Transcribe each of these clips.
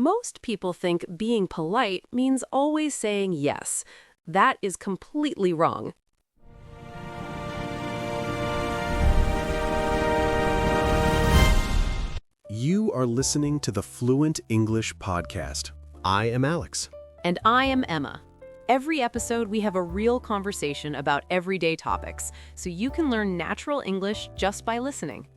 Most people think being polite means always saying yes. That is completely wrong. You are listening to the Fluent English podcast. I am Alex. And I am Emma. Every episode, we have a real conversation about everyday topics, so you can learn natural English just by listening.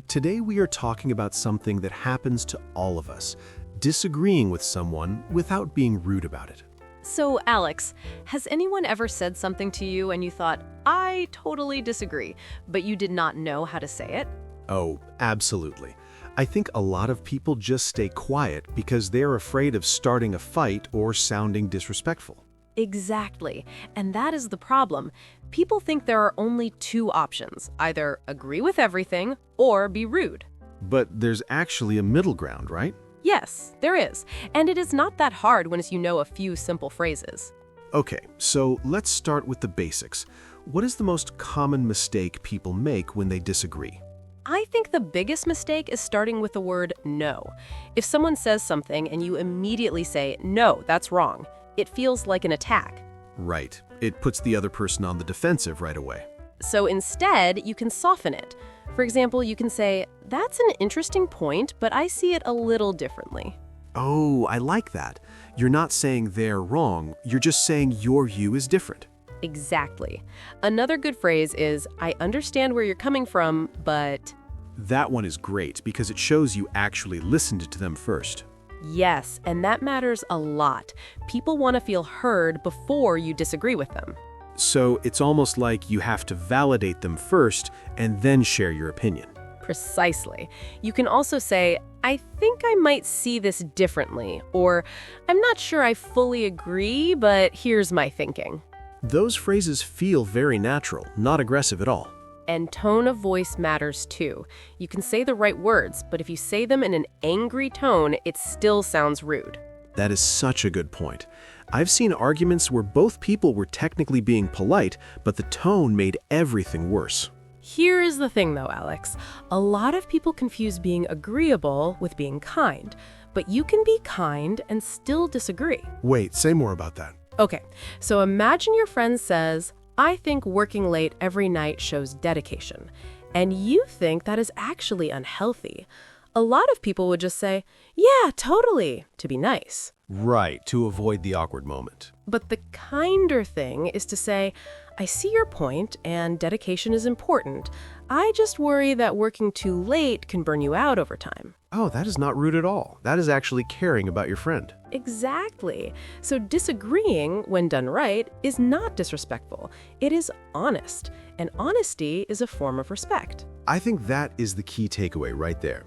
Today we are talking about something that happens to all of us, disagreeing with someone without being rude about it. So, Alex, has anyone ever said something to you and you thought, I totally disagree, but you did not know how to say it? Oh, absolutely. I think a lot of people just stay quiet because they're afraid of starting a fight or sounding disrespectful. Exactly. And that is the problem. People think there are only two options, either agree with everything or be rude. But there's actually a middle ground, right? Yes, there is. And it is not that hard once you know a few simple phrases. Okay, so let's start with the basics. What is the most common mistake people make when they disagree? I think the biggest mistake is starting with the word no. If someone says something and you immediately say, no, that's wrong, it feels like an attack. Right. It puts the other person on the defensive right away. So instead, you can soften it. For example, you can say, that's an interesting point, but I see it a little differently. Oh, I like that. You're not saying they're wrong. You're just saying your view is different. Exactly. Another good phrase is, I understand where you're coming from, but... That one is great because it shows you actually listened to them first. Yes, and that matters a lot. People want to feel heard before you disagree with them. So it's almost like you have to validate them first and then share your opinion. Precisely. You can also say, I think I might see this differently, or I'm not sure I fully agree, but here's my thinking. Those phrases feel very natural, not aggressive at all. And tone of voice matters too. You can say the right words, but if you say them in an angry tone, it still sounds rude. That is such a good point. I've seen arguments where both people were technically being polite, but the tone made everything worse. Here is the thing though, Alex. A lot of people confuse being agreeable with being kind, but you can be kind and still disagree. Wait, say more about that. Okay, so imagine your friend says, I think working late every night shows dedication, and you think that is actually unhealthy. A lot of people would just say, yeah, totally, to be nice. Right, to avoid the awkward moment. But the kinder thing is to say, I see your point and dedication is important. I just worry that working too late can burn you out over time. Oh, that is not rude at all. That is actually caring about your friend. Exactly. So disagreeing, when done right, is not disrespectful. It is honest. And honesty is a form of respect. I think that is the key takeaway right there.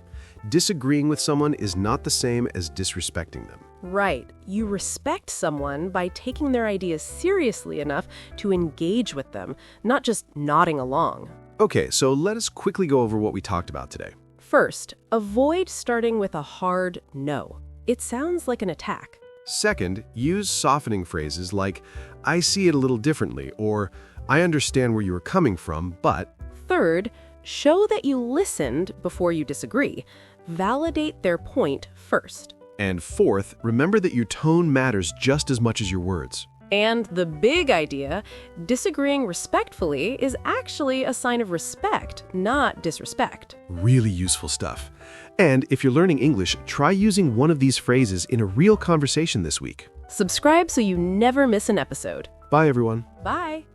Disagreeing with someone is not the same as disrespecting them. Right. You respect someone by taking their ideas seriously enough to engage with them, not just nodding along. Okay, so let us quickly go over what we talked about today. First, avoid starting with a hard no. It sounds like an attack. Second, use softening phrases like, I see it a little differently, or I understand where you are coming from, but... Third, show that you listened before you disagree. Validate their point first. And fourth, remember that your tone matters just as much as your words. And the big idea, disagreeing respectfully is actually a sign of respect, not disrespect. Really useful stuff. And if you're learning English, try using one of these phrases in a real conversation this week. Subscribe so you never miss an episode. Bye, everyone. Bye.